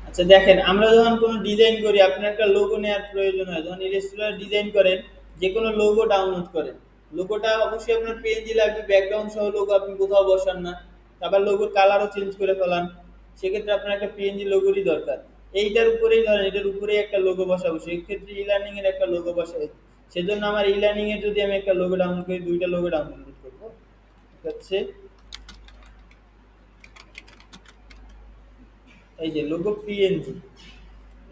আচ্ছা দেখেন, আমরা যখন কোনো ডিজাইন করি, আপনার একটা লোগো নেওয়ার প্রয়োজন হয়। যখন ইলাস্ট্রেটর ডিজাইন করেন, যে কোনো লোগো ডাউনলোড করেন, লোগোটা অবশ্যই আপনার পেজই লাগবে, ব্যাকগ্রাউন্ড সহ লোগো আপনি কোথাও বসান না। আবার লোগোর কালারও চেঞ্জ করে ফেলান, সেক্ষেত্রে আপনার একটা পিএনজি লোগোরই দরকার। এইটার উপরেই ধরেন, এটার উপরেই একটা লোগো বসাবো, সেক্ষেত্রে ই লার্নিং এর একটা লোগো বসাই। সেজন্য আমার ই লার্নিং এর যদি আমি একটা লোগো ডাউনলোড করি, দুইটা লোগো ডাউনলোড করবো। এটা হচ্ছে এই যে লোগো পিএনজি,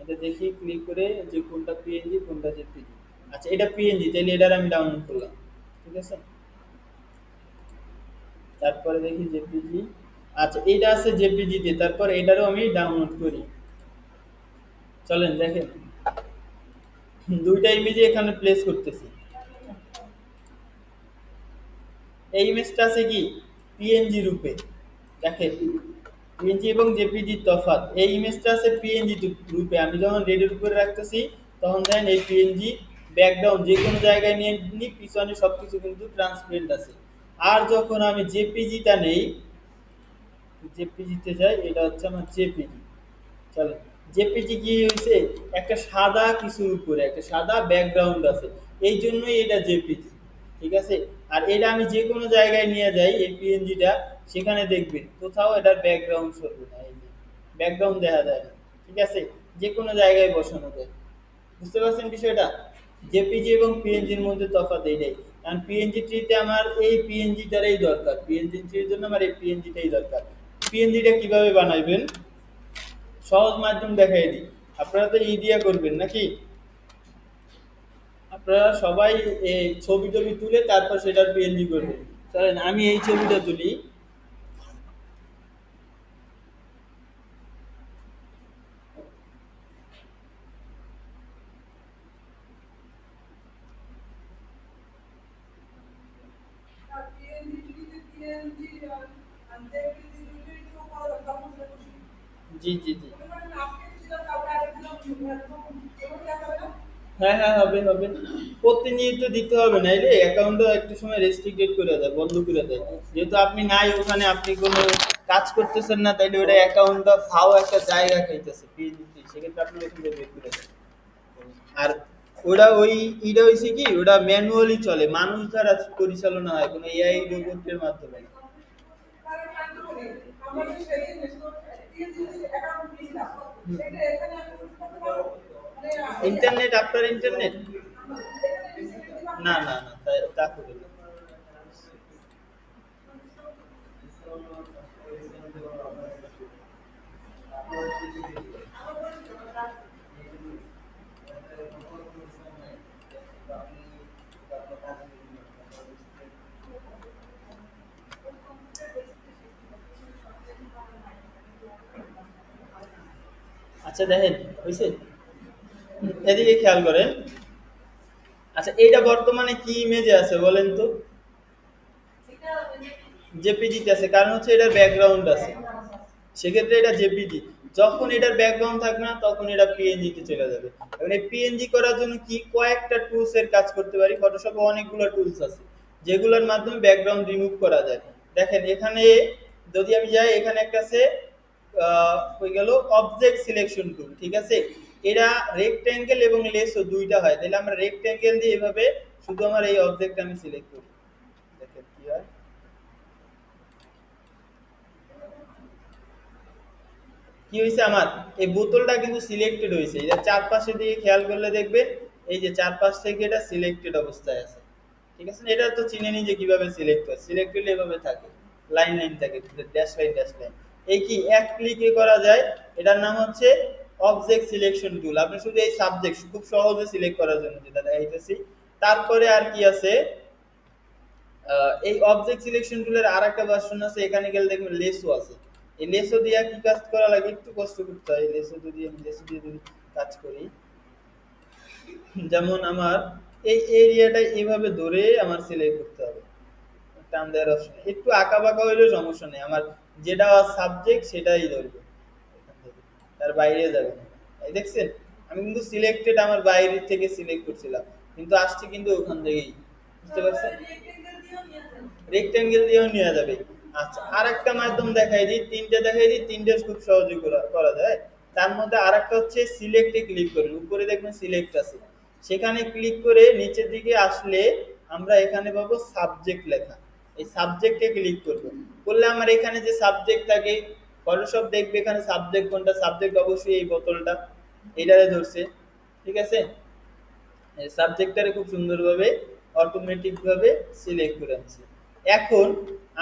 এটা দেখি ক্লিক করে যে কোনটা পিএনজি কোনটা জেপিজি। আচ্ছা এটা পিএনজি, তাহলে এটার আমি ডাউনলোড করলাম। ঠিক আছে, তারপরে দেখি জেপিজি। আচ্ছা এইটা আছে জেপিজি তে, তারপর এটারও আমি ডাউনলোড করি। চলেন দেখেন, দুইটা ইমেজই এখানে প্লেস করতেছি। এই ইমেজটা আছে কি পিএনজি রূপে, দেখেন পিএনজি এবং জেপিজি তফাৎ। এই ইমেজটা আছে পিএনজি রূপে, আমি যখন রেডের উপরে রাখতেছি তখন দেখেন এই পিএনজি ব্যাকগ্রাউন্ড যে কোনো জায়গায় নিয়ে নিই, পিছনে সবকিছু কিন্তু ট্রান্সপারেন্ট আছে। আর যখন আমি জেপিজিটা নেই, জেপিজিতে যাই, এটা হচ্ছে আমার জেপিজি। চলে, জেপিজি কি হয়েছে, একটা সাদা কিছুর উপরে একটা সাদা ব্যাকগ্রাউন্ড আছে, এই জন্যই এটা জেপিজি। ঠিক আছে, আর এটা আমি যে কোনো জায়গায় নিয়ে যাই এই পিএনজিটা, সেখানে দেখবেন কোথাও এটার ব্যাকগ্রাউন্ড সরবে না, এই যে ব্যাকগ্রাউন্ড দেখা যায় না। ঠিক আছে, যে কোনো জায়গায় বসানো যায়। বুঝতে পারছেন বিষয়টা? জেপিজি এবং পিএনজির মধ্যে তফাৎ এইটাই। কারণ পিএনজি ট্রিতে আমার এই পিএনজিটারই দরকার, পিএনজি ট্রির জন্য আমার এই পিএনজিটাই দরকার। পিএনজিটা কিভাবে বানাইবেন, সহজ মাধ্যম দেখাই দিই। আপনারা তো ই দিয়া করবেন নাকি, আপনারা সবাই এই ছবি টবি তুলে তারপর সেটার পিএনজি করবেন। চলেন আমি এই ছবিটা তুলি। জি জি জি, হ্যাঁ হ্যাঁ, হবে হবে। প্রতিনিয়ত দিতে হবে, নাইলে অ্যাকাউন্টও একটা সময় রেস্ট্রিক্টেড করে দেয়, বন্ধ করে দেয়। যেহেতু আপনি নাই ওখানে, আপনি কোনো কাজ করতেছেন না, তাইলে ওটা অ্যাকাউন্টটা ফাও একটা জায়গা খাইতেছে পিএনজি, সেক্ষেত্রে আপনি ওখান থেকে বের করে দেন। আর ওটা ওই ইটা হইছে কি, ওটা ম্যানুয়ালি চলে, মানুষ দ্বারা পরিচালনা হয়, কোনো এআই রোবটের মাধ্যমে না। ইন্টারনেট, আপনার ইন্টারনেট? না না না, তা করে না। আচ্ছা দেখেন, হয়েছে, এদিকে খেয়াল করেন। আচ্ছা এইটা বর্তমানে কি ইমেজে আছে বলেন তো? জেপিজিতে আছে, কারণ হচ্ছে এটার ব্যাকগ্রাউন্ড আছে, সেক্ষেত্রে এটা জেপিজি। যখন এটার ব্যাকগ্রাউন্ড থাকবে না, তখন এটা পিএনজি তে চলে যাবে। এবং এই পিএনজি করার জন্য কি কয়েকটা টুলস এর কাজ করতে পারি, ফটোশপে অনেকগুলো টুলস আছে যেগুলোর মাধ্যমে ব্যাকগ্রাউন্ড রিমুভ করা যায়। দেখেন এখানে যদি আমি যাই, এখানে একটা আছে হয়ে গেল অবজেক্ট সিলেকশন টুল। ঠিক আছে, এরা রেক্ট্যাঙ্গেল এবং লেসও দুইটা হয়, তাহলে আমরা রেক্ট্যাঙ্গেল দিয়ে এভাবে শুধু আমার এই অবজেক্ট আমি সিলেক্ট করি। দেখেন কি হয়, কি হয়েছে আমার এই বোতলটা কিন্তু সিলেক্টেড হয়েছে, এটা চারপাশে দিকে খেয়াল করলে দেখবেন এই যে চারপাশ থেকে এটা সিলেক্টেড অবস্থায় আছে। ঠিক আছে, এটা তো চিনে নি যে কিভাবে সিলেক্ট হয়, সিলেক্টেড এভাবে থাকে, লাইন লাইন থাকে, ড্যাশ লাইন ড্যাশ লাইন। এই কি এক ক্লিকে করা যায়, এটার নাম হচ্ছে অবজেক্ট সিলেকশন টুল। আপনি শুধু এই সাবজেক্ট খুব সহজে সিলেক্ট করার জন্য যেটা দেখাইতেছি। তারপরে আর কি আছে, এই অবজেক্ট সিলেকশন টুলের আর একটা ভার্সন আছে, এখানে গেলে দেখবেন লেসও আছে। এই লেসও দিয়ে কি কাজ করা লাগে, একটু কষ্ট করতে হয়। লেসও যদি আমি লেসও দিয়ে যদি কাজ করি, যেমন আমার এই এরিয়াটা এইভাবে ধরে আমার সিলেক্ট করতে হবে। টান দেওয়ার অপশন, একটু আঁকা বাঁকা হইলেও সমস্যা নেই, আমার যেটা সাবজেক্ট সেটাই ধরবে, এখান থেকে তার বাইরে যাবে না। এই দেখছেন, আমি কিন্তু সিলেক্টেড আমার বাইরে থেকে সিলেক্ট করছিলাম, কিন্তু আসছে কিন্তু ওখান থেকেই। বুঝতে পারছেন, রেক্টেঙ্গেল দিয়েও নেওয়া যাবে। আচ্ছা আর একটা মাধ্যম দেখাই দিই, তিনটে দেখাই দিই, তিনটে খুব সহজে করা করা যায়। তার মধ্যে আরেকটা হচ্ছে সিলেক্টে ক্লিক করবেন, উপরে দেখবেন সিলেক্ট আছে, সেখানে ক্লিক করে নিচের দিকে আসলে আমরা এখানে পাবো সাবজেক্ট লেখা। এই সাবজেক্টে ক্লিক করব, করলে আমার এখানে যে সাবজেক্ট থাকে ফটোশপ দেখবে এখানে সাবজেক্ট কোনটা, সাবজেক্ট অবশ্যই এই বোতলটা, এটারে ধরছে। ঠিক আছে, সাবজেক্টটারে খুব সুন্দরভাবে অটোমেটিক ভাবে সিলেক্ট করে আনছি। এখন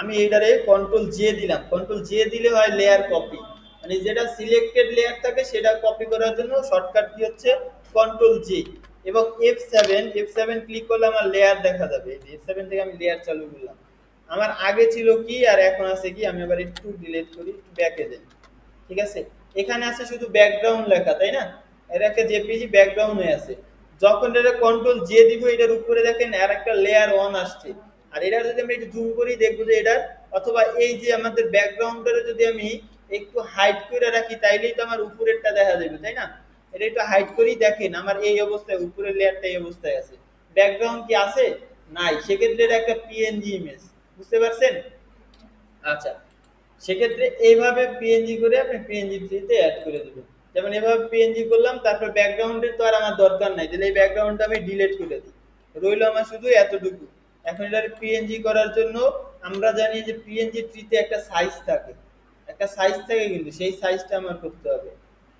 আমি এইটারে কন্ট্রোল জে দিলাম, কন্ট্রোল জে দিলে হয় লেয়ার কপি, মানে যেটা সিলেক্টেড লেয়ার থাকে সেটা কপি করার জন্য শর্টকাট কি হচ্ছে কন্ট্রোল জে। এবং এফ সেভেন ক্লিক করলে আমার লেয়ার দেখা যাবে, এফ সেভেন থেকে আমি লেয়ার চালু করলাম। আমার আগে ছিল কি আর এখন আছে কি, আমি আবার একটু ডিলিট করি, একটু ব্যাকে যাই। ঠিক আছে, এখানে আছে শুধু ব্যাকগ্রাউন্ড লেখা, তাই না? এটা একটা জেপিজি ব্যাকগ্রাউন্ড হয়ে আছে। যখন এটা কন্ট্রোল জে দিব এটার উপরে দেখেন আর একটা লেয়ার ওয়ান আসছে। আর এটা যদি আমরা একটু জুম করি দেখবো যে এটার, অথবা এই যে আমাদের ব্যাকগ্রাউন্ডের যদি আমি একটু হাইড করে রাখি তাইলেই তো আমার উপরেরটা দেখা যাবে, তাই না? এটা একটু হাইড করেই দেখেন আমার এই অবস্থায় উপরের লেয়ারটা এই অবস্থায় আছে, ব্যাকগ্রাউন্ড কি আছে? নাই, সেক্ষেত্রে এটা একটা পিএনজি ইমেজ। বুঝতে পারছেন? আচ্ছা, সেক্ষেত্রে এইভাবে পিএনজি করে আপনি পিএনজি থ্রিতে অ্যাড করে দেবেন। যেমন এভাবে পিএনজি করলাম, তারপর ব্যাকগ্রাউন্ডের তো আর আমার দরকার নাই, তাহলে এই ব্যাকগ্রাউন্ডটা আমি ডিলিট করে দিই, রইল আমার শুধু এতটুকু। এখন এটার পিএনজি করার জন্য আমরা জানি যে পিএনজি থ্রিতে একটা সাইজ থাকে, একটা সাইজ থাকে, কিন্তু সেই সাইজটা আমার করতে হবে।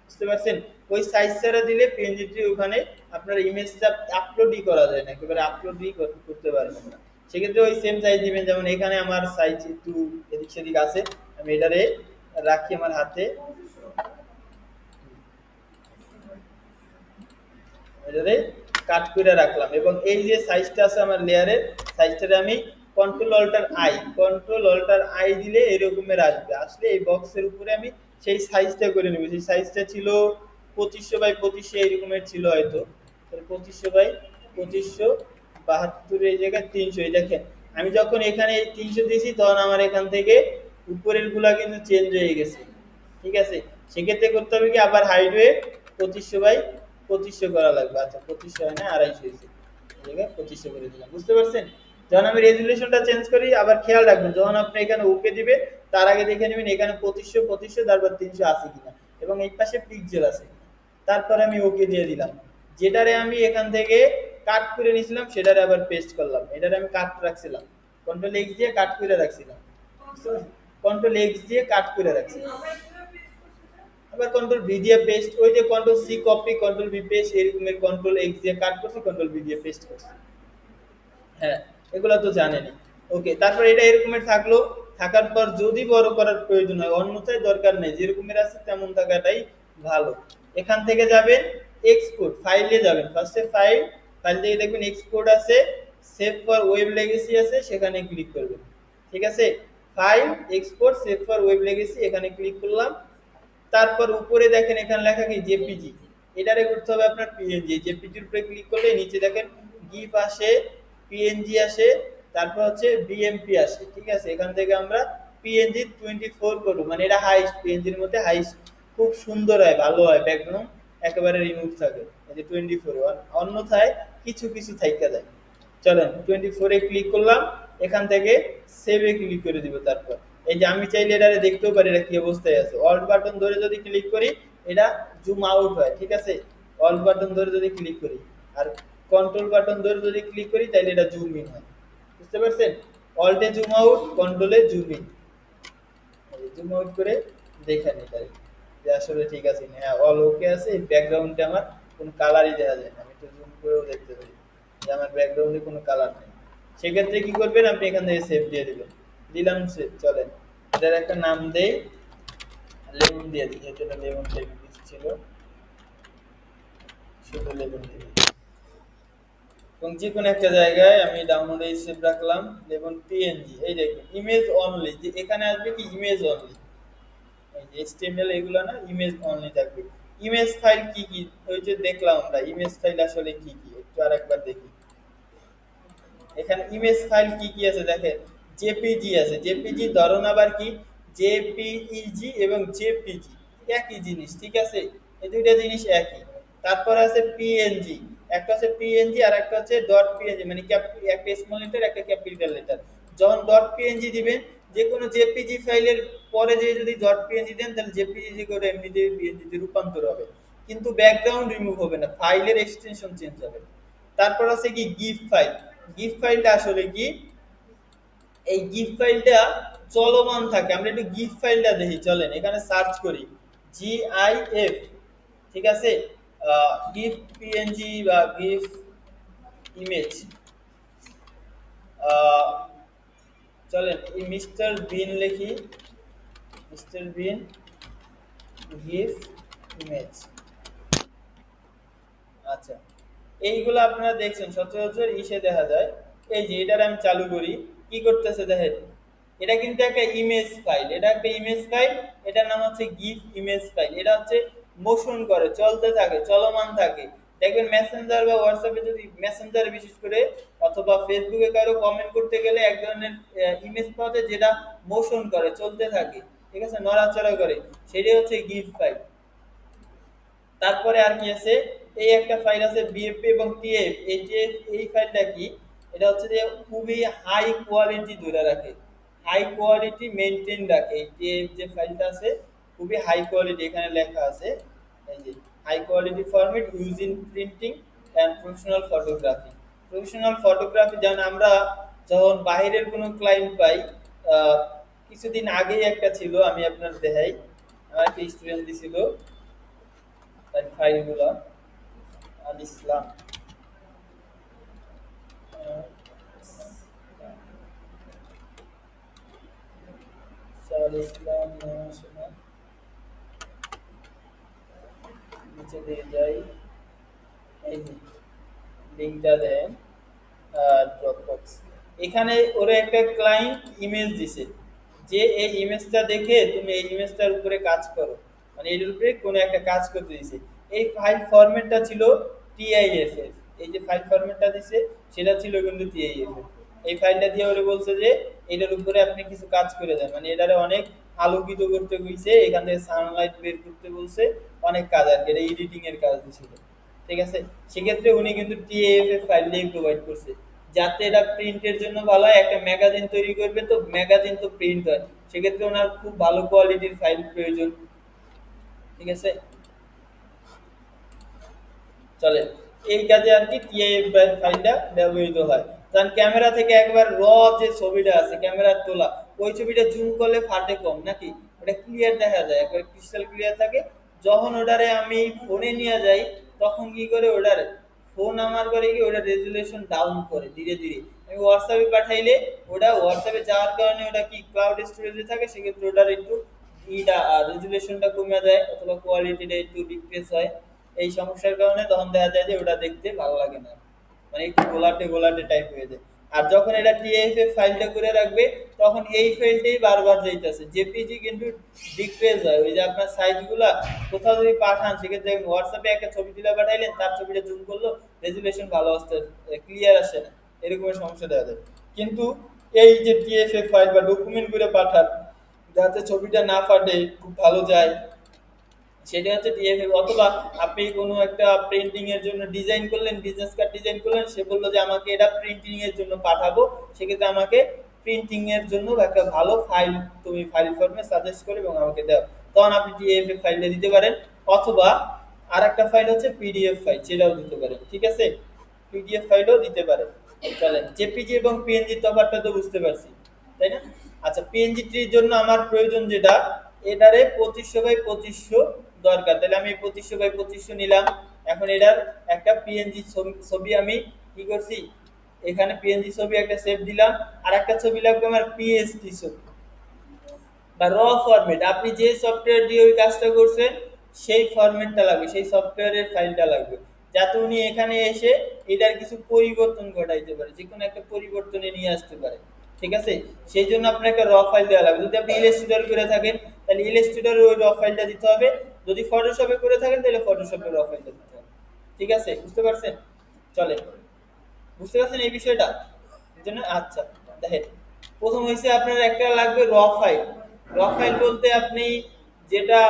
বুঝতে পারছেন? ওই সাইজ ছাড়া দিলে পিএনজি থ্রি ওখানে আপনার ইমেজটা আপলোডই করা যায় না, একেবারে আপলোডই করতে পারবেন না। সেক্ষেত্রে ওই সেম সাইজ দিবেন, যেমন এখানে আমার সাইজ একটু এদিক সেদিক আছে, আমি এটারে রাখি আমার হাতে, এটারে কাট করে রাখলাম, এবং এই যে সাইজটা আছে আমার লেয়ারের সাইজটারে আমি কন্ট্রোল অল্টার আই দিলে এরকমের আসবে, আসলে এই বক্সের উপরে আমি সেই সাইজটা করে নেব। সেই সাইজটা ছিল 2500 বাই 2500 এরকমের ছিল হয়তো, 2500 বাই 2572, এই জায়গায় 300, এই দেখেন আমি যখন এখানে 300 দিয়েছি তখন আমার এখান থেকে উপরের গুলা কিন্তু চেঞ্জ হয়ে গেছে। ঠিক আছে, সেক্ষেত্রে করতে হবে কি আবার হাইডওয়ে 2500 বাই 2500 করা লাগবে। আচ্ছা 2500 হয় না, 250 হয়েছে, এই জায়গায় 2500 করে দিলাম। বুঝতে পারছেন? যখন আমি রেজুলেশনটা চেঞ্জ করি, আবার খেয়াল রাখবেন যখন আপনি এখানে ওকে দিবেন তার আগে দেখে নেবেন এখানে 2500 তারপর 300 আছে কিনা, এবং এই পাশে পিক্সেল আছে কিনা। তারপরে আমি ওকে দিয়ে দিলাম। যেটারে আমি এখান থেকে কাট করে নিয়েছিলাম সেটারে আবার পেস্ট করলাম, এটারে আমি কাট রাখছিলাম, কন্ট্রোল এক্স দিয়ে কাট করে রাখছিলাম। কন্ট্রোল এক্স দিয়ে কাট করে রাখছিলাম, আবার কন্ট্রোল ভি দিয়ে পেস্ট, ওই যে control C copy control V paste এরকমের, কন্ট্রোল এক্স দিয়ে কাট করছি কন্ট্রোল ভি দিয়ে পেস্ট করছি। হ্যাঁ, এগুলো তো জানেনই। ওকে, তারপর এটা এরকমের থাকলো, থাকার পর যদি বড় করার প্রয়োজন হয়, অন্যথায় দরকার নেই, যেরকমের আছে তেমন থাকাটাই ভালো। এখান থেকে যাবেন এক্সপোর্ট, ফাইলে যাবেন, ফার্স্টে ফাইল, ফাইল থেকে দেখবেন এক্সপোর্ট আছে, সেভ ফর ওয়েব লেগেসি আছে, সেখানে ক্লিক করবেন। ঠিক আছে, file export save for web legacy, এখানে ক্লিক করলাম। তারপর উপরে দেখেন এখানে লেখা কি জেপিজি, এটারে করতে হবে আপনার পিএনজি, জেপিজির উপরে ক্লিক করলে নিচে দেখেন গিফ আসে, পিএনজি আসে, তারপর হচ্ছে বিএমপি আসে। ঠিক আছে, এখান থেকে আমরা পিএনজি 24 করবো, মানে এটা হাইস্ট, পিএনজির মধ্যে হাইস্ট, খুব সুন্দর হয়, ভালো হয়, ব্যাকগ্রাউন্ড একেবারে রিমুভ থাকে, এই যে 24, অন্যথায় কিছু কিছু থাইকা যায়। চলেন 24-এ ক্লিক করলাম, এখান থেকে সেভে ক্লিক করে দিব। তারপর এই যে আমি চাইলে এটা দেখতেও পারি এটা কি অবস্থায় আছে, অল্ট বাটন ধরে যদি ক্লিক করি এটা জুম আউট হয়। ঠিক আছে, অল্ট বাটন ধরে যদি ক্লিক করি, আর কন্ট্রোল বাটন ধরে যদি ক্লিক করি তাহলে এটা জুম ইন হয়। বুঝতে পারছেন? অল্টে জুম আউট, কন্ট্রোলে জুম ইন, জুম আউট করে দেখে নিই তাই যে আসলে ঠিক আছে কিনা। হ্যাঁ, অল ওকে আছে, ব্যাকগ্রাউন্ডে আমার কোনো কালারই দেখা যায় না, আমি একটু জুম করেও দেখতে পারি যে আমার ব্যাকগ্রাউন্ডে কোনো কালার নেই। সেক্ষেত্রে কি করবেন, আপনি এখান থেকে সেভ দিয়ে দিবেন, দিলাম সেভ। চলেন এটার একটা নাম দেই, লেমন দিয়ে দিই, যেহেতু এটা লেমন টাইপের কিছু ছিল, শুধু লেমন দিয়ে দিই। এবং যে কোনো একটা জায়গায় আমি ডাউনলোডে সেভ রাখলাম লেমন পিএনজি। এই দেখুন ইমেজ অনলি, যে এখানে আসবে কি ইমেজ অনলি, এই যে HTML এগুলো না, ইমেজ অনলি থাকবে। ইমেজ ফাইল কি কি, ওই যে দেখলাম আমরা ইমেজ ফাইল আসলে কি কি, একটু আরেকবার দেখি। এখানে ইমেজ ফাইল কি কি আছে দেখেন, জেপিজি আছে, জেপিজি ধরন আবার কি, জেপিইজি এবং জেপিজি একই জিনিস। ঠিক আছে, এই দুইটা জিনিস একই। তারপর আছে পিএনজি, একটা হচ্ছে পিএনজি আর একটা হচ্ছে ডট পিএনজি, মানে একটা স্মল লেটার একটা ক্যাপিটাল লেটার। যখন ডট পিএনজি দিবেন, যে কোনো জেপিজি ফাইলের পরে যে যদি ডট পিএনজি দেন তাহলে জেপিজি করে এমনিতে পিএনজিতে রূপান্তর হবে, কিন্তু ব্যাকগ্রাউন্ড রিমুভ হবে না, ফাইলের এক্সটেনশন চেঞ্জ হবে। তারপর আছে কি গিফ ফাইল। গিফ ফাইলটা আসলে কি, এই গিফ ফাইলটা চলমান থাকে। আমরা একটু গিফ ফাইলটা দেখি, চলেন এখানে সার্চ করি জিআইএফ, ঠিক আছে, গিফ পিএনজি বা গিফ ইমেজ। চলেন এই মিস্টার বিন লিখি, মিস্টার বিন গিফ ইমেজ। আচ্ছা, এইগুলো আপনারা দেখছেন সচরাচর ইসে দেখা যায়। এই যে এটার আমি চালু করি, কি করতেছে দেখেন, এটা কিন্তু একটা ইমেজ ফাইল, এটা একটা ইমেজ ফাইল, এটার নাম হচ্ছে গিফ ইমেজ ফাইল। এটা হচ্ছে মোশন করে, চলতে থাকে, চলমান থাকে। দেখবেন মেসেঞ্জার বা হোয়াটসঅ্যাপে যদি, মেসেঞ্জারে বিশেষ করে অথবা ফেসবুকে কারো কমেন্ট করতে গেলে এক ধরনের ইমেজ পাওয়া যায় যেটা মোশন করে, চলতে থাকে, ঠিক আছে, নড়াচড়া করে, সেটাই হচ্ছে গিফ ফাইল। তারপরে আর কি আছে, এই একটা ফাইল আছে বিএফপি এবং টিএফ। এই টিএফ এই ফাইলটা কি, এটা হচ্ছে যে খুবই হাই কোয়ালিটি ধরে রাখে, হাই কোয়ালিটি মেনটেন রাখে। এই টিএফ যে ফাইলটা আছে খুবই হাই কোয়ালিটি, এখানে লেখা আছে এই যে high quality format use in printing and professional photography. Professional photography যেমন আমরা যখন বাইরের কোনো ক্লায়েন্ট পাই, আহ, কিছুদিন আগেই একটা ছিল, আমি আপনার দেখাই, আমার একটা স্টুডেন্ট দিছিল তার ফাইলগুলো, আল ইসলাম, আহ, আল ইসলাম শোনা, নিচে দিয়ে যাই, এই যে লিঙ্কটা দেন, ড্রপবক্স। এখানে ওরা একটা ক্লায়েন্ট ইমেজ দিছে, যে এই ইমেজটা দেখে তুমি এই ইমেজটার উপরে কাজ করো, মানে এর উপরে কোনো একটা কাজ করতে দিছে। এই ফাইল ফরম্যাটটা ছিল টিআইএফএফ, এই যে ফাইল ফরম্যাটটা দিছে সেটা ছিল কিন্তু টিআইএফএফ। এই ফাইলটা দিয়ে ওরা বলছে যে এটার উপরে আপনি কিছু কাজ করে দেন, মানে এটারে অনেক আলোকিত করতে হইছে, এখান থেকে সানলাইট বের করতে বলছে, অনেক কাজ আর কি, এটা এডিটিং এর কাজ দিছিল, ঠিক আছে। সেক্ষেত্রে উনি কিন্তু টিএএফ ফাইলটাই প্রোভাইড করছে, যাতে এটা প্রিন্টের জন্য ভালো হয়। একটা ম্যাগাজিন তৈরি করবে, তো ম্যাগাজিন তো প্রিন্ট হয়, সেক্ষেত্রে ওনার খুব ভালো কোয়ালিটির ফাইল প্রয়োজন, ঠিক আছে। চলে এই কাজে আর কি টিএএফ ফাইলটা ব্যবহৃত হয়। কারণ ক্যামেরা থেকে একবার যে ছবিটা আছে ক্যামেরার তোলা, ওই ছবিটা জুম করলে ফাটে কম নাকি, ওটা ক্লিয়ার দেখা যায়, একবার ক্রিস্টাল ক্লিয়ার থাকে। যখন ওটারে আমি ফোনে নিয়ে যাই, তখন কি করে ওটার ফোন আমার করে কি ওটা রেজুলেশন ডাউন করে ধীরে ধীরে। আমি হোয়াটসঅ্যাপে পাঠাইলে ওটা হোয়াটসঅ্যাপে যাওয়ার কারণে ওটা কি ক্লাউড স্টোরেজে থাকে, সেক্ষেত্রে ওটার একটু ইটা রেজুলেশনটা কমে যায় অথবা কোয়ালিটিটা একটু ডিক্রিজ হয়। এই সমস্যার কারণে তখন দেখা যায় যে ওটা দেখতে ভালো লাগে না, মানে একটু গোলাটে গোলাটে টাইপ হয়ে যায়। আর যখন এটা টিএফএ ফাইলটা করে রাখবে, তখন এই ফাইলটাই বারবার যাইতেছে, জেপিজি কিন্তু ডিক্রিজ হয়। ওই যে আপনার সাইজগুলা কোথাও যদি পাঠান, সেক্ষেত্রে হোয়াটসঅ্যাপে একটা ছবি তুলে পাঠাইলেন, তার ছবিটা জুম করলো, রেজুলেশন ভালো আসতে, ক্লিয়ার আসে না, এরকমের সমস্যা দেখা যায়। কিন্তু এই যে টিএফএ ফাইল বা ডকুমেন্ট করে পাঠান, যাতে ছবিটা না ফাটে, খুব ভালো যায়, সেটা হচ্ছে ডিএফএ। অথবা আপনি কোনো একটা প্রিন্টিং এর জন্য ডিজাইন করলেন, বিজনেস কার্ড ডিজাইন করলেন, সে বললো যে আমাকে এটা প্রিন্টিং এর জন্য পাঠাবো, সেক্ষেত্রে আমাকে প্রিন্টিং এর জন্য একটা ভালো ফাইল তুমি ফাইল ফর্মে সাজেস্ট করে এবং আমাকে দাও, তখন আপনি ডিএফএ ফাইলটা দিতে পারেন। অথবা আর একটা ফাইল হচ্ছে পিডিএফ ফাইল, সেটাও দিতে পারেন, ঠিক আছে, পিডিএফ ফাইলও দিতে পারেন। চলেন জেপিজি এবং পিএনজি তফাৎটা তো বুঝতে পারছি, তাই না? আচ্ছা, পিএনজি ট্রির জন্য আমার প্রয়োজন যেটা, এটারে 2500 বাই 2500 দরকার, তাহলে আমি 2500 বাই 2500 নিলাম। এখন এটার একটা পিএনজি ছবি আমি কি করছি, এখানে পিএনজি ছবি একটা সেভ দিলাম। আর একটা ছবি লাগবে আমার পিএসডি ছবি বা র ফরম্যাট, আপনি যে সফটওয়্যার দিয়ে ওই কাজটা করছেন সেই ফরম্যাটটা লাগবে, সেই সফটওয়্যারের ফাইলটা লাগবে, যাতে উনি এখানে এসে এটার কিছু পরিবর্তন ঘটাইতে পারে, যে কোনো একটা পরিবর্তনে নিয়ে আসতে পারে, ঠিক আছে। সেই জন্য আপনার একটা র ফাইল দেওয়া লাগবে। যদি আপনি ইলাস্ট্রেটর করে থাকেন তাহলে ইলাস্ট্রেটরের ওই র ফাইলটা দিতে হবে, যদি ফটোশপে করে থাকেন তাহলে ফটোশপের র ফাইলটা দিতে হবে, ঠিক আছে, বুঝতে পারছেন? চলে, বুঝতে পারছেন এই বিষয়টা? এই জন্য আচ্ছা দেখেন, প্রথম হয়েছে আপনার একটা লাগবে র ফাইল। র ফাইল বলতে আপনি যেটা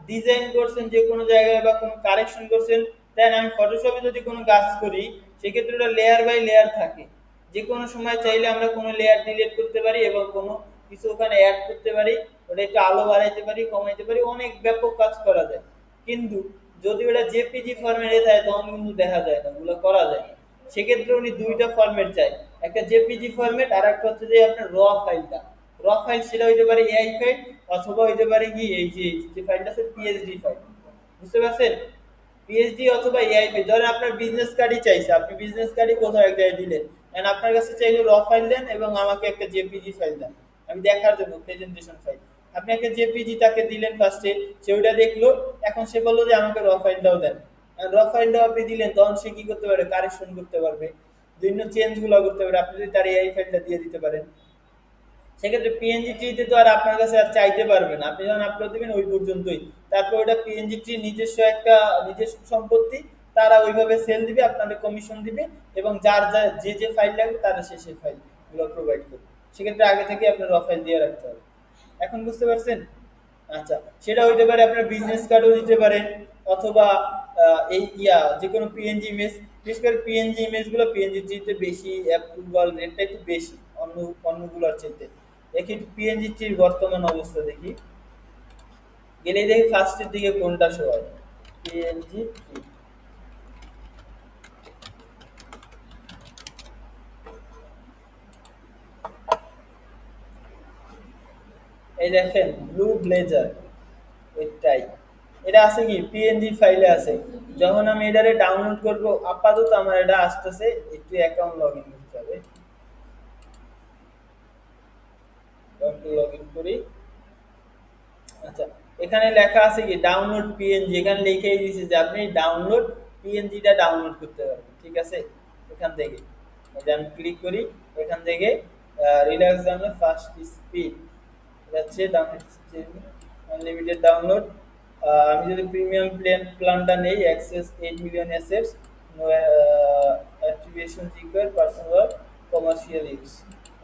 ডিজাইন করছেন যে কোনো জায়গায় বা কোনো কারেকশন করছেন, দেন আমি ফটোশপে যদি কোনো কাজ করি, সেক্ষেত্রে ওটা লেয়ার বাই লেয়ার থাকে, যে কোনো সময় চাইলে আমরা কোনো লেয়ার ডিলিট করতে পারি এবং কোনো কিছু ওখানে অ্যাড করতে পারি, ওটা একটু আলো বাড়াইতে পারি, কমাইতে পারি, অনেক ব্যাপক কাজ করা যায়। কিন্তু যদি ওটা জেপিজি ফরম্যাটে থাকে তখন কিন্তু দেখা যায় না, ওগুলো করা যায় না। সেক্ষেত্রে উনি দুইটা ফরম্যাট চাই, একটা জেপিজি ফরম্যাট আর একটা হচ্ছে যে আপনার র ফাইলটা। র ফাইল সেটা হইতে পারে এআই ফাইল, অথবা হইতে পারে কি এই যে ফাইলটা আছে পিএইচডি ফাইল। বুঝতে পারছেন? পিএইচডি অথবা এআই ফাইল। ধরেন আপনার বিজনেস কার্ডই চাইছে, আপনি বিজনেস কার্ডই কোথাও এক জায়গায় দিলেন, এন্ড আপনার কাছে চাইলে র ফাইল দেন এবং আমাকে একটা জেপিজি ফাইল দেন আমি দেখার জন্য, প্রেজেন্টেশন ফাইল। আপনি একটা জেপিজি তাকে দিলেন ফার্স্টে, সে ওইটা দেখলো, এখন সে বললো যে আমাকে র ফাইলটাও দেন। র ফাইলটাও আপনি দিলেন, তখন সে কি করতে পারে, কারেকশন করতে পারবে, বিভিন্ন চেঞ্জ গুলো করতে পারে, আপনি যদি তার এআই ফাইলটা দিয়ে দিতে পারেন। সেক্ষেত্রে পিএনজি ট্রিতে তো আর আপনার কাছে আর চাইতে পারবে না, আপনি যখন আপলোড দিবেন ওই পর্যন্তই। তারপর ওটা পিএনজি ট্রি নিজস্ব একটা নিজস্ব সম্পত্তি, তারা ওইভাবে সেল দিবে, আপনাদের কমিশন দিবে, এবং যার যা যে যে ফাইল লাগবে তারা সে সেই ফাইল গুলো প্রোভাইড করবে। সেক্ষেত্রে আগে থেকে আপনার র ফাইল দিয়ে রাখতে হবে। এখন বুঝতে পারছেন? আচ্ছা, সেটা হইতে পারে আপনার বিজনেস কার্ডও দিতে পারেন, অথবা এই যে কোনো পিএনজি ইমেজ। বিশেষ করে পিএনজি ইমেজগুলো পিএনজি চিতে বেশি অ্যাপ্রুভাল রেটটা একটু বেশি অন্য অন্যগুলোর চাইতে। দেখি পিএনজি চির বর্তমান অবস্থা দেখি, গেলেই দেখি ফার্স্টের দিকে কোনটা শো হয়। পিএনজি, এই দেখেন ব্লু ব্লেজার, এটাই। এটা আছে কি পিএনজি ফাইলে আছে। যখন আমি এটারে ডাউনলোড করব, আপাতত আমার এটা আসতেছে, একটু অ্যাকাউন্ট লগ ইন করতে হবে। একটু লগ ইন করি। আচ্ছা, এখানে লেখা আছে কি ডাউনলোড পিএনজি, এখানে লিখেই দিয়েছে যে আপনি ডাউনলোড পিএনজিটা ডাউনলোড করতে পারবেন। ঠিক আছে, এখান থেকে এই যে আমি ক্লিক করি, এখান থেকে রিল্যাক্স ডাউনলোড ফাস্ট স্পিড যাচ্ছে, ডাউনলোড আনলিমিটেড ডাউনলোড। আমি যদি প্রিমিয়াম প্ল্যানটা নেই, access 8 million assets, no attribution required, personal commercial use.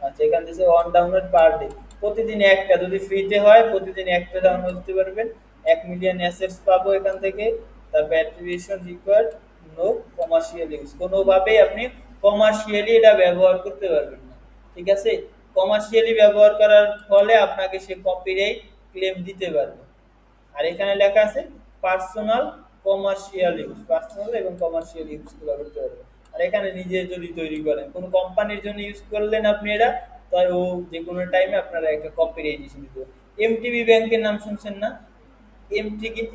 আচ্ছা, এখান থেকে ওয়ান ডাউনলোড পার ডে, প্রতিদিন একটা, যদি ফ্রিতে হয় প্রতিদিন একটা ডাউনলোড দিতে পারবেন। 1 মিলিয়ন অ্যাসেটস পাবো এখান থেকে। তারপর attribution required, no commercial use, কোনোভাবেই আপনি কমার্শিয়ালি এটা ব্যবহার করতে পারবেন না। ঠিক আছে, কমার্শিয়ালি ব্যবহার করার ফলে আপনাকে সে কপিরাইট ক্লেম দিতে পারবে। আর এখানে লেখা আছে পার্সোনাল কমার্শিয়াল ইউজ, পার্সোনাল এবং কমার্শিয়াল ইউজ গুলো করতে পারবে। আর এখানে নিজে যদি তৈরি করেন, কোনো কোম্পানির জন্য ইউজ করলেন আপনি এটা, তাই ও যে কোনো টাইমে আপনারা একটা কপিরাইট ইস্যু দিতে পারবে। এমটিবি ব্যাংকের নাম শুনছেন না?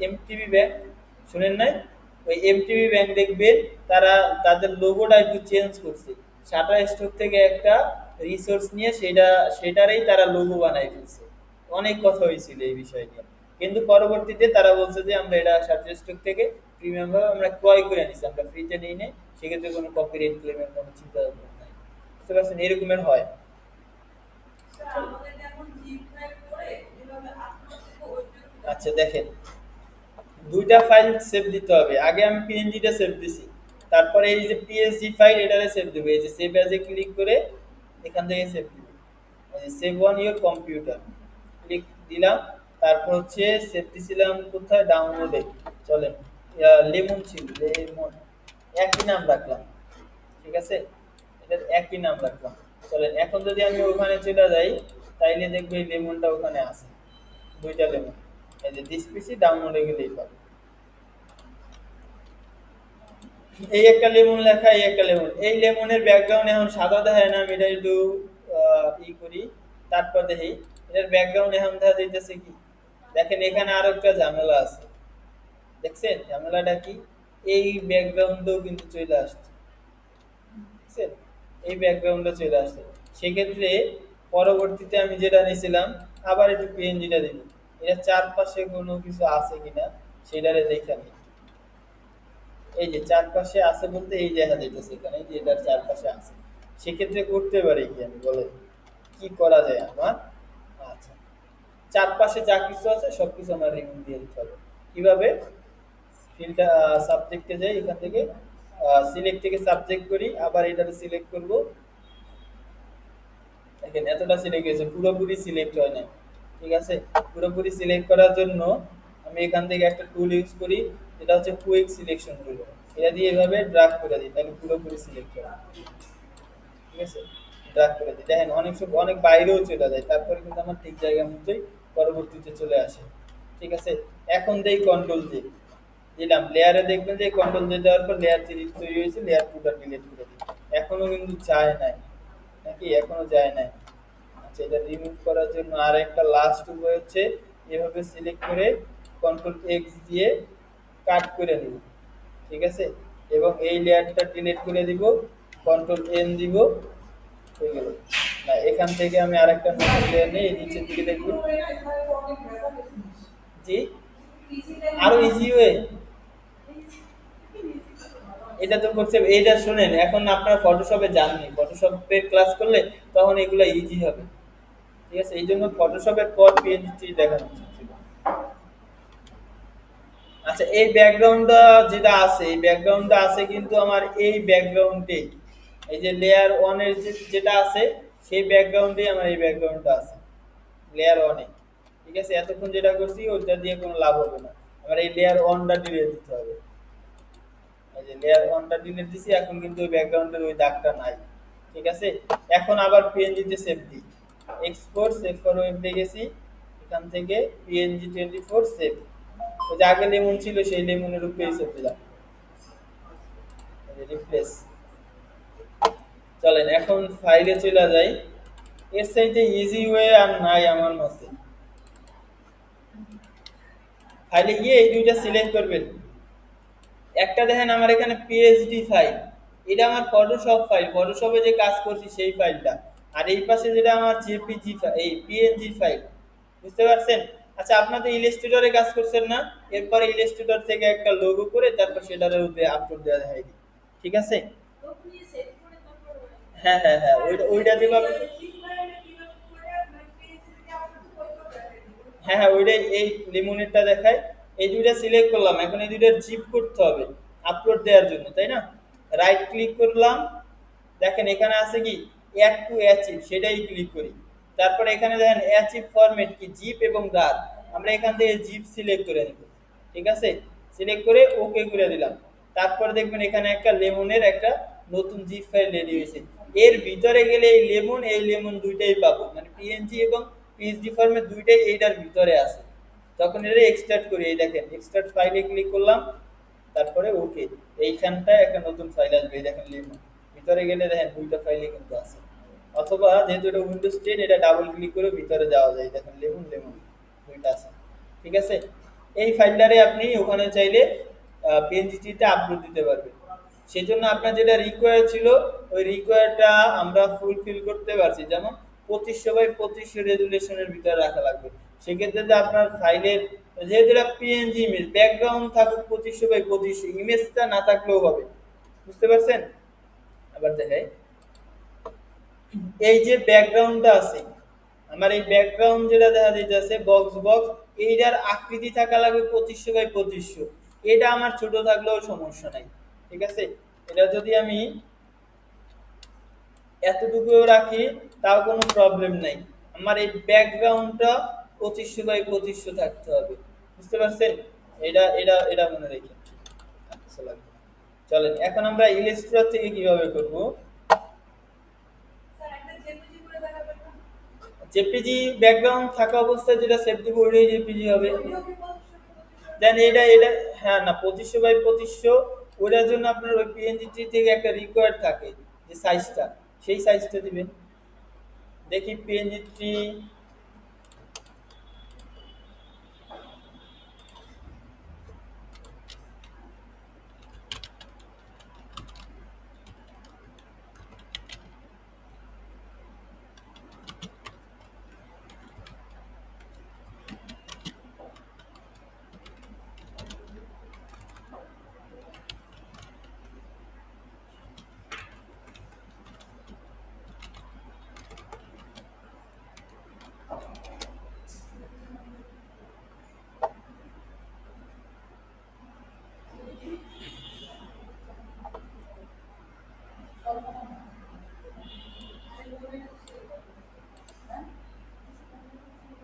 এমটিবি ব্যাংক শুনেন নাই? ওই এমটিবি ব্যাংক দেখবেন, তারা তাদের লোগোটা একটু চেঞ্জ করছে। শাটার স্টক থেকে একটা রিসোর্স নিয়ে সেটারই তারা লোগো বানাই ফেলছে। অনেক কথা হয়েছিল এই বিষয় নিয়ে, কিন্তু পরবর্তীতে তারা বলছে যে আমরা এটা শাটার স্টক থেকে প্রিমিয়াম ভাবে আমরা ক্রয় করে নিছি, আমরা ফ্রিতে নিই নেই। সেক্ষেত্রে কোনো কপিরাইট ক্লেমের কোনো চিন্তা ভাবনা নাই। বুঝতে পারছেন? এরকমের হয়। আচ্ছা দেখেন, দুইটা ফাইল সেভ দিতে হবে। আগে আমি পিএনজিটা সেভ দিছি, তারপরে এই যে পিএসজি ফাইল এটারে সেভ দেবো। এই যে সেভ অ্যাজে ক্লিক করে এখান থেকে সেভ দিব, এই যে save on your computer click দিলাম। তারপর হচ্ছে সেভ দিছিলাম কোথায়, ডাউনলোডে। চলেন, লেমন ছিল, লেমন, একই নাম রাখলাম। ঠিক আছে, এটার একই নাম রাখলাম। চলেন, এখন যদি আমি ওখানে চলে যাই, তাইলে দেখবো এই লেমনটা ওখানে আছে, দুইটা লেমন। এই যে দিস পিসি ডাউনলোডে গেলেই পাবে। এই একটা লেমন লেখা, এই একটা লেমন। এই লেমনের ব্যাকগ্রাউন্ড এখন সাদা দেখায় না, আমি এটা একটু করি। তারপর দেখি এটার ব্যাকগ্রাউন্ড এখন দেখা যাইতেছে কি। দেখেন এখানে আরো একটা ঝামেলা আছে, দেখছেন ঝামেলাটা কি? এই ব্যাকগ্রাউন্ডেও কিন্তু চলে আসছে, দেখছেন? এই ব্যাকগ্রাউন্ডে চলে আসছে। সেক্ষেত্রে পরবর্তীতে আমি যেটা নিয়েছিলাম, আবার একটু পিএনজিটা দিব। এটা চারপাশে কোনো কিছু আছে কিনা সেটারে দেখে নিই। এই যে চারপাশে আছে বলতে এই দেখা যাইতেছে এখানে, এই যে এটার চারপাশে আছে। সেক্ষেত্রে করতে পারি কি আমি, বলে কি করা যায় আমার? আচ্ছা, চারপাশে যা কিছু আছে সবকিছু আমার রিমুভ দিয়ে দিতে হবে। কিভাবে? ফিল্ডটা সাবজেক্টে যাই, এখান থেকে সিলেক্ট থেকে সাবজেক্ট করি, আবার এটাতে সিলেক্ট করব। দেখেন এতটা সিলেক্ট হয়েছে, পুরোপুরি সিলেক্ট হয় না। ঠিক আছে, পুরোপুরি সিলেক্ট করার জন্য আমি এখান থেকে একটা টুল ইউজ করি, যেটা হচ্ছে কুইক সিলেকশন টুল। এটা দিয়ে এভাবে ড্রাগ করে দিই, তাহলে পুরোপুরি সিলেক্ট হয়। ঠিক আছে, ড্রাগ করে দিই, দেখেন অনেক সময় অনেক বাইরেও চলে যায়, তারপরে কিন্তু আমার ঠিক জায়গার মতোই পরবর্তীতে চলে আসে। ঠিক আছে, এখন দেই কন্ট্রোল জে, দিলাম লেয়ারে, দেখবেন যে কন্ট্রোল জে দেওয়ার পর লেয়ার থ্রি তৈরি হয়েছে, লেয়ার টুটা ডিলিট করে দিই। এখনো কিন্তু যায় নাই, নাকি এখনো যায় নাই? আচ্ছা, এটা রিমুভ করার জন্য আর একটা লাস্ট উপায় হচ্ছে এভাবে সিলেক্ট করে কন্ট্রোল এক্স দিয়ে কাট করে নিব। ঠিক আছে, এবং এই লেয়ারটা ডিলিট করে দিব, কন্ট্রোল এন দিব, হয়ে গেল। না, এখান থেকে আমি আরেকটা নতুন লেয়ার নিয়ে নিচের দিকে দেখব। জি, আরো ইজি ওয়ে, এটা তো করছে, এইটা শুনেন, এখন আপনার ফটোশপে যাননি, ফটোশপে ক্লাস করলে তখন এগুলো ইজি হবে। ঠিক আছে, এই জন্য ফটোশপের পর পিএনজি দেখানো উচিত ছিল। আচ্ছা, এই ব্যাকগ্রাউন্ডটা যেটা আছে, এই ব্যাকগ্রাউন্ডটা আছে কিন্তু আমার এই ব্যাকগ্রাউন্ডে, এই যে লেয়ার ওয়ানের যেটা আছে সেই ব্যাকগ্রাউন্ডে আমার এই ব্যাকগ্রাউন্ডটা আছে, লেয়ার ওয়ানে। ঠিক আছে, এতক্ষণ যেটা করছি ওইটা দিয়ে কোনো লাভ হবে না, আমার এই লেয়ার ওয়ানটা ডিলিট দিতে হবে। এই যে লেয়ার ওয়ানটা ডিলিট দিছি, এখন কিন্তু ওই ব্যাকগ্রাউন্ডের ওই দাগটা নাই। ঠিক আছে, এখন আবার পিএনজি তে সেভ দিই, এক্সপোর্ট সেভ ফর ওয়েব দিয়ে গেছি, এখান থেকে পিএনজি 24 সেভ, ওই যে আগে লেমন ছিল সেই লেমনের উপরেই সেভ দিলাম, রিপ্লেস। চলেন এখন ফাইলে চলে যাই, এর চাইতে ইজি ওয়ে আর নাই আমার মতে। ফাইলে গিয়ে এই দুইটা সিলেক্ট করবেন, একটা দেখেন আমার এখানে পিএইচডি ফাইল, এটা আমার ফটোশপ ফাইল, ফটোশপে যে কাজ করছি সেই ফাইলটা। আর এই পাশে যেটা আমার জেপিজি এই পিএনজি ফাইল, বুঝতে পারছেন? আচ্ছা, আপনার তো ইলাস্ট্রেটরে কাজ করছেন না, এরপরে ইলাস্ট্রেটর থেকে একটা লোগো করে তারপর সেটার উপরে আপলোড দেওয়া হয়। ঠিক আছে, হ্যাঁ হ্যাঁ হ্যাঁ, ওইটা ওইটা যেভাবে, হ্যাঁ হ্যাঁ ওইটাই, এই লিমোনেটটা দেখায়। এই দুইটা সিলেক্ট করলাম, এখন এই দুইটার জিপ করতে হবে আপলোড দেওয়ার জন্য, তাই না? রাইট ক্লিক করলাম, দেখেন এখানে আছে কি অ্যাড টু অ্যাচিভ, সেটাই ক্লিক করি। তারপর এখানে দেখেন অ্যাচিভ ফরম্যাট কি, জিপ এবং রার, আমরা এখান থেকে জিপ সিলেক্ট করে নেব। ঠিক আছে, সিলেক্ট করে ওকে করে দিলাম। তারপর দেখবেন এখানে একটা লেমনের একটা নতুন জিপ ফাইল রেডি হয়েছে। এর ভিতরে গেলে এই লেমন এই লেমন দুইটাই পাবো, মানে পিএনজি এবং পিএইচডি ফরম্যাট দুইটাই এইটার ভিতরে আছে। তখন এটা এক্সট্রাক্ট করি, এই দেখেন এক্সট্রাক্ট ফাইলে ক্লিক করলাম, তারপরে ওকে, এইখানটায় একটা নতুন ফাইল আসবে, এই দেখেন লেমন, ভিতরে গেলে দেখেন দুইটা ফাইলে কিন্তু আছে। অথবা যেহেতু এটা উইন্ডোজ 10, এটা ডাবল ক্লিক করে ভিতরে যাওয়া যায়, দেখেন লেমন লেমন দুইটা আছে। ঠিক আছে, এই ফাইলটারে আপনি ওখানে চাইলে পিএনজিটিতে আপলোড দিতে পারবেন। সেজন্য আপনার যেটা রিকোয়ার ছিল ওই রিকোয়ারটা আমরা ফুলফিল করতে পারছি, যেমন 2500 বাই 2500 রেজুলেশনের ভিতরে রাখা লাগবে। সেক্ষেত্রে যে আপনার ফাইলের, যেহেতু এটা পিএনজি ইমেজ, ব্যাকগ্রাউন্ড থাকুক 2500 বাই 2500, ইমেজটা না থাকলেও হবে। বুঝতে পারছেন? আবার দেখাই, এই যে ব্যাকগ্রাউন্ডটা আছে, আমার এই ব্যাকগ্রাউন্ড যেটা দেখা যাইতেছে বক্স বক্স, এইটার আকৃতি থাকা লাগবে 2500 বাই 2500, এটা আমার ছোট থাকলেও সমস্যা নাই। ঠিক আছে, এটা যদি আমি এতটুকুও রাখি তাও কোনো প্রবলেম নাই, আমার এই ব্যাকগ্রাউন্ডটা 2500 বাই 2500 থাকতে হবে। বুঝতে পারছেন? এটা এটা এটা মনে রেখে আচ্ছা লাগবে। চলেন এখন আমরা ইলাস্ট্রেটর থেকে কিভাবে করব। জেপিজি ব্যাকগ্রাউন্ড থাকা অবস্থায় যেটা সেভ দিব ওইটাই জেপিজি হবে। দেন এটা এটা হ্যাঁ, না 2500 বাই 2500, ওটার জন্য আপনার ওই পিএনজি ট্রি থেকে একটা রিকোয়ার্ড থাকে যে সাইজটা, সেই সাইজটা দিবেন। দেখি পিএনজি ট্রি,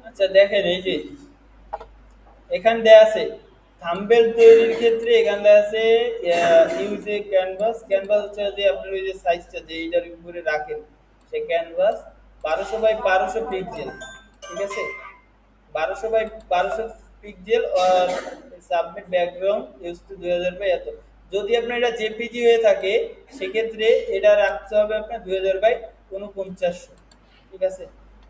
আচ্ছা দেখেন এই যে এখান দেয়া আছে থাম্বনেল তৈরির ক্ষেত্রে, এখান দেয়া আছে ইউজ এ ক্যানভাস। ক্যানভাস হচ্ছে যে আপনার ওই যে সাইজটা যে এইটার উপরে রাখেন এটা ক্যানভাস 1200 বাই 1200 পিক্সেল, ঠিক আছে, 1200 বাই 1200 পিক্সেল আর submit background use to 2000 by এত। যদি আপনার এটা জেপিজি হয়ে থাকে সেক্ষেত্রে এটা রাখতে হবে আপনার 2000 বাই 4900, ঠিক আছে।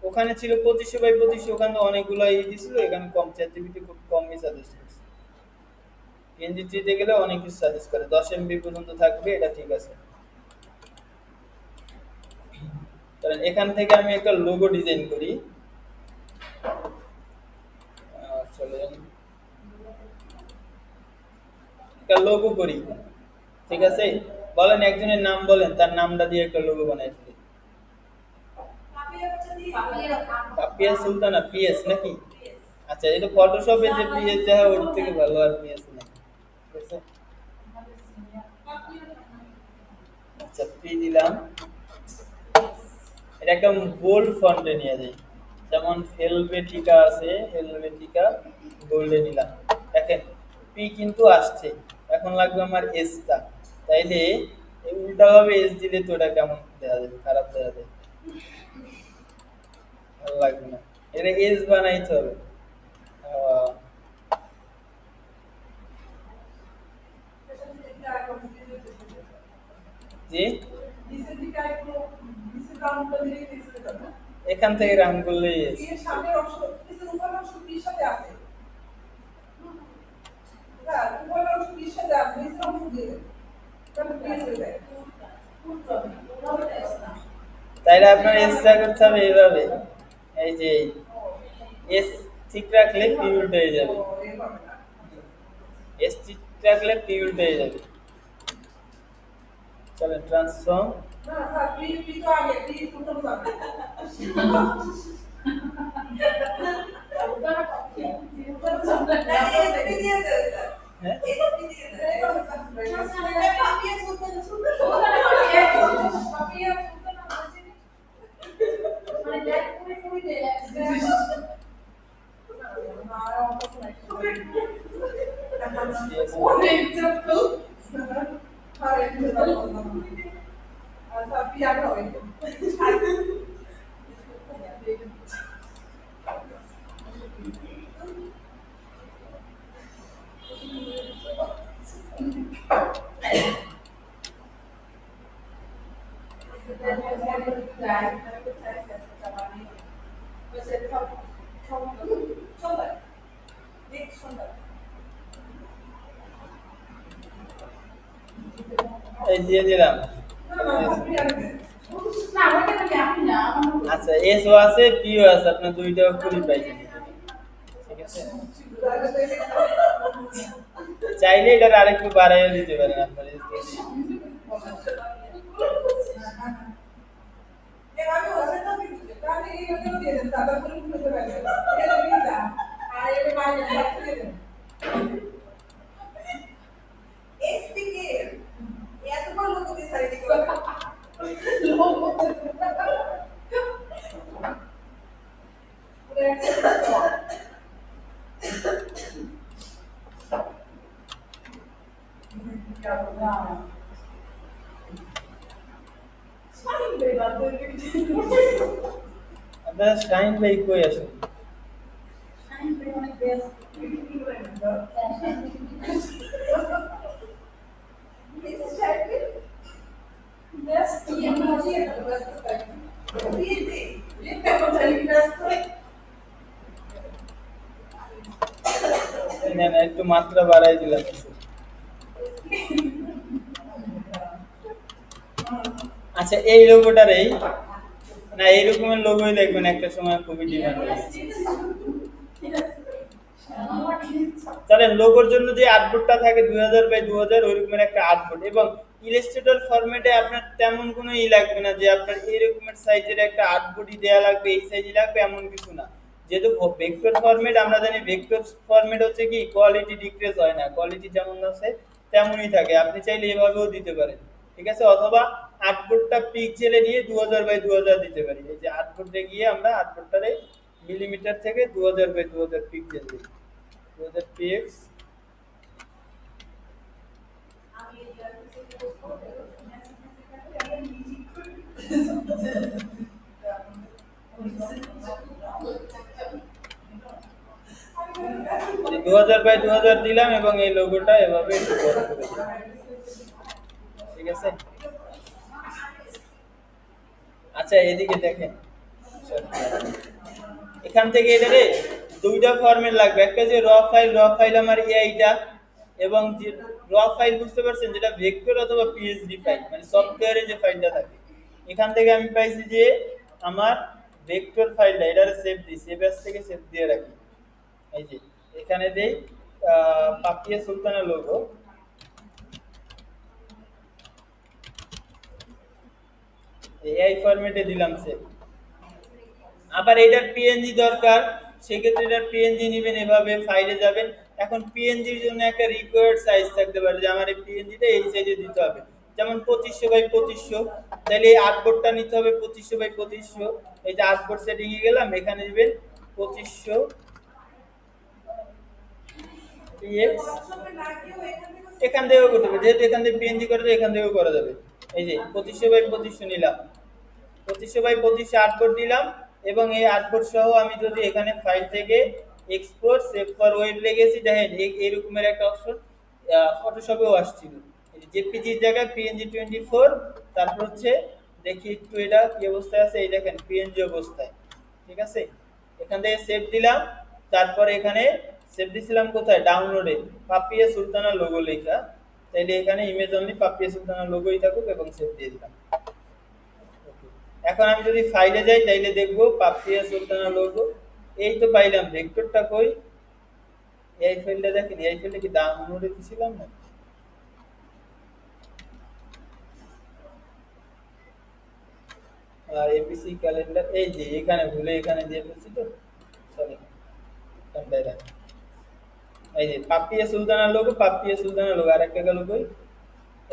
ওখানে ছিল 2500 বাই 2500, ওখানে অনেকগুলো দিছিল, এখানে কম, চ্যাটজিপিটি খুব কমই সাজেস্ট করছে। পিএনজি ট্রিতে গেলে অনেক কিছু সাজেস্ট করে, 10 এমবি পর্যন্ত থাকবে, এটা ঠিক আছে। কারণ এখান থেকে আমি একটা লোগো ডিজাইন করি। চলেন একটা লোগো করি, ঠিক আছে। বলেন একজনের নাম বলেন, তার নামটা দিয়ে একটা লোগো বানাই ফেলি। পাপিয়া সুলতানা, পিএস নাকি? আচ্ছা, এটা ফটোশপে যে পিএস যা হয় ওর থেকে ভালো আর পিএস না, ঠিক আছে। আচ্ছা, পি দিলাম। এটা একটা বোল্ড ফন্টে নিয়ে যাই, যেমন হেলভেটিকা আছে, হেলভেটিকা গোল্ডে নিলাম। দেখেন পি কিন্তু আসছে, এখন লাগবে আমার এসটা, তাইলে এই উল্টাভাবে এস দিলে তো ওটা কেমন দেওয়া যাবে, খারাপ দেওয়া যায়, ভালো লাগবে না। এটা এস বানাইতে হবে। আহ, জি, এখান থেকে রান করলেই এস। তাইলে আপনার এসটা করতে হবে এইভাবে, এই যে এস ঠিক রাখলে পি উল্টো হয়ে যাবে, এস ঠিক রাখলে পি উল্টো হয়ে যাবে। চলেন ট্রান্সফর্ম, হ্যাঁ এই দিয়ে দিলাম। আচ্ছা, এস ও আছে, পি ও আছে, আপনার দুইটা অক্ষরই পাইছেন, ঠিক আছে। চাইলে এটা আরেকটু বাড়াইও দিতে পারেন আপনার এস দিয়ে। আপনারা শাহিন ভাই কই আসেন? না না, একটু মাত্রা বাড়াই দিলাম। আচ্ছা, এই লোগোটারেই না, এইরকমের লোগোই দেখবেন একটা সময় খুবই ডিমান্ড হয়েছে। তাহলে লোগোর জন্য যে আর্টবোর্ডটা থাকে 2000 বাই 2000, ওই রকমের একটা আর্টবোর্ড, এবং ইলাস্ট্রেটর ফরম্যাটে আপনার তেমন কোনো লাগবে না যে আপনার এই রকমের সাইজের একটা আর্টবোর্ডই দেয়া লাগবে, এই সাইজই লাগবে এমন কিছু না। যেহেতু ভেক্টর ফরম্যাট, আমরা জানি ভেক্টর ফরম্যাট হচ্ছে কি কোয়ালিটি ডিক্রিজ হয় না, কোয়ালিটি যেমন আছে তেমনই থাকে। আপনি চাইলে এভাবেও দিতে পারেন, ঠিক আছে, অথবা আর্টবোর্ডটা পিক্সেলে নিয়ে 2000 বাই 2000 দিতে পারি। এই যে আর্টবোর্ডে গিয়ে আমরা আর্টবোর্ডটারে মিলিমিটার থেকে 2000 বাই 2000 পিক্সেল দিই, 2000 পিএক্স। 2000 বাই 2000 দিলাম এবং এই লোগোটা এভাবে একটু বড় করে দিলাম। ঠিক আছে। আচ্ছা এদিকে দেখেন, এখান থেকে এটারে দুইটা ফরম্যাট লাগবে, একটা যে র ফাইল আমার এইটা, এবং যে ফাইল বুঝতে পারছেন যেটা ভেক্টর অথবা পিএসডি ফাইল, মানে সফটওয়্যারে যে ফাইলটা থাকে। এখান থেকে আমি পাইছি যে আমার ভেক্টর ফাইলটা, এটারে সেভ দিই, সেভ অ্যাজ থেকে সেভ দিয়ে রাখি। এই যে এখানে দেই পাপিয়া সুলতানা লোগো, এই ফরম্যাটে দিলাম সেভ। আবার এটার পিএনজি দরকার, সেক্ষেত্রে এটার পিএনজি নেবেন, এভাবে ফাইলে যাবেন। এখন পিএনজির জন্য একটা রিকোয়ার্ড সাইজ থাকতে পারে যে আমার এই পিএনজিটা এই সাইজে দিতে হবে, যেমন 2500 বাই 2500, তাহলে এই আর্টবোর্ডটা নিতে হবে 2500 বাই 2500। এই যে আর্টবোর্ড সেটিংয়ে গেলাম, এখানে দিবেন 2500 পিএক্স, এখান থেকেও করতে হবে, যেহেতু এখান থেকে পিএনজি করা যায় এখান থেকেও করা যাবে। এই যে 2500 বাই 2500 নিলাম, 2500 বাই 2500 আর্টবোর্ড দিলাম, এবং এই আর্টবোর্ড সহ আমি যদি এখানে ফাইল থেকে এক্সপোর্ট সেভ ফর ওয়েব লেগেছি, দেখেন এরকমের একটা অপশন ফটোশপেও আসছিল। জেপিজির জায়গায় PNG 24, তারপর হচ্ছে দেখি একটু এটা কি অবস্থায় আছে, এই দেখেন পিএনজি অবস্থায়। ঠিক আছে, এখান থেকে সেভ দিলাম, তারপর এখানে সেভ দিছিলাম কোথায়, ডাউনলোডে পাপিয়া সুলতানা লোগো লেখা, তাইলে এখানে ইমেজ অনলি পাপিয়া সুলতানা লোগোই থাকুক এবং সেভ দিয়ে দিলাম। এখন আমি যদি ফাইলে যাই তাইলে দেখবো পাপিয়া সুলতানা লোগো, এই তো পাইলাম, ভেক্টরটা কই, এই ফাইলটা দেখেন, এই ফাইলটা কি ডাউনলোডে দিছিলাম না, এপিসি ক্যালেন্ডার, এই যে এখানে ভুলে এখানে দিয়ে ফেলছি তো, সরি এখানটায় রাখি। এই যে পাপিয়া সুলতানা লোগো, পাপিয়া সুলতানা লোগো, আর একটা গেল কই,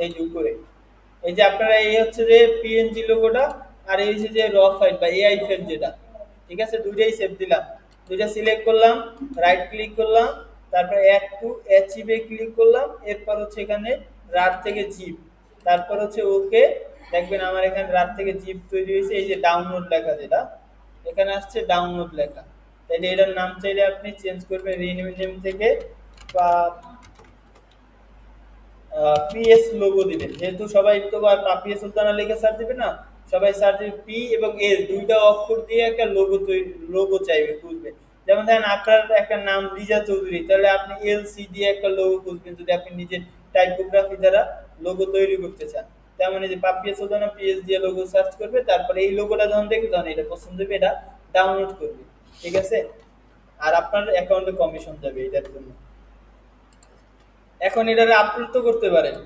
এই যে উপরে। এই যে আপনারা, এই হচ্ছে যে পিএনজি লোগোটা, আর এই হচ্ছে যে ফাইল বা এআই ফাইল যেটা। ঠিক আছে, দুইটাই সেভ দিলাম, দুইটা সিলেক্ট করলাম, রাইট ক্লিক করলাম, তারপর অ্যাড টু অ্যাচিভে ক্লিক করলাম, এরপর হচ্ছে এখানে রাত থেকে জিপ, তারপর হচ্ছে ওকে। দেখবেন আমার এখানে রাত থেকে জিপ তৈরি হয়েছে, এই যে ডাউনলোড লেখা যেটা এখানে আসছে, ডাউনলোড লেখা। তাইলে এটার নাম চাইলে আপনি চেঞ্জ করবেন রিনেম থেকে, বা পিএস লোগো দিবেন, যেহেতু সবাই তো আর পাপিয়া সুলতানা লিখে সার্চ দিবে না, সবাই সার্চ দিবে পি এবং এস দুইটা অক্ষর দিয়ে একটা লোগো তৈরি, লোগো চাইবে, খুঁজবে। যেমন ধরেন আপনার একটা নাম লিজা চৌধুরী, তাহলে আপনি এলসি দিয়ে একটা লোগো খুঁজবেন যদি আপনি নিজের টাইপোগ্রাফি দ্বারা লোগো তৈরি করতে চান। তেমন এই যে পাপিয়া সুলতানা পিএস দিয়ে লোগো সার্চ করবে, তারপরে এই লোগোটা যখন দেখবে তখন এটা পছন্দ হবে, এটা ডাউনলোড করবে। ঠিক আছে, আর আপনার অ্যাকাউন্টে কমিশন যাবে এটার জন্য। এখন এটারে আপলোড তো করতে পারেন,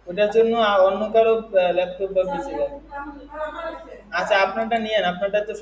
ওটার জন্য অন্য কারো ল্যাপটপ বা পিসি লাগবে। আচ্ছা আপনারটা নিয়েন, আপনারটা তো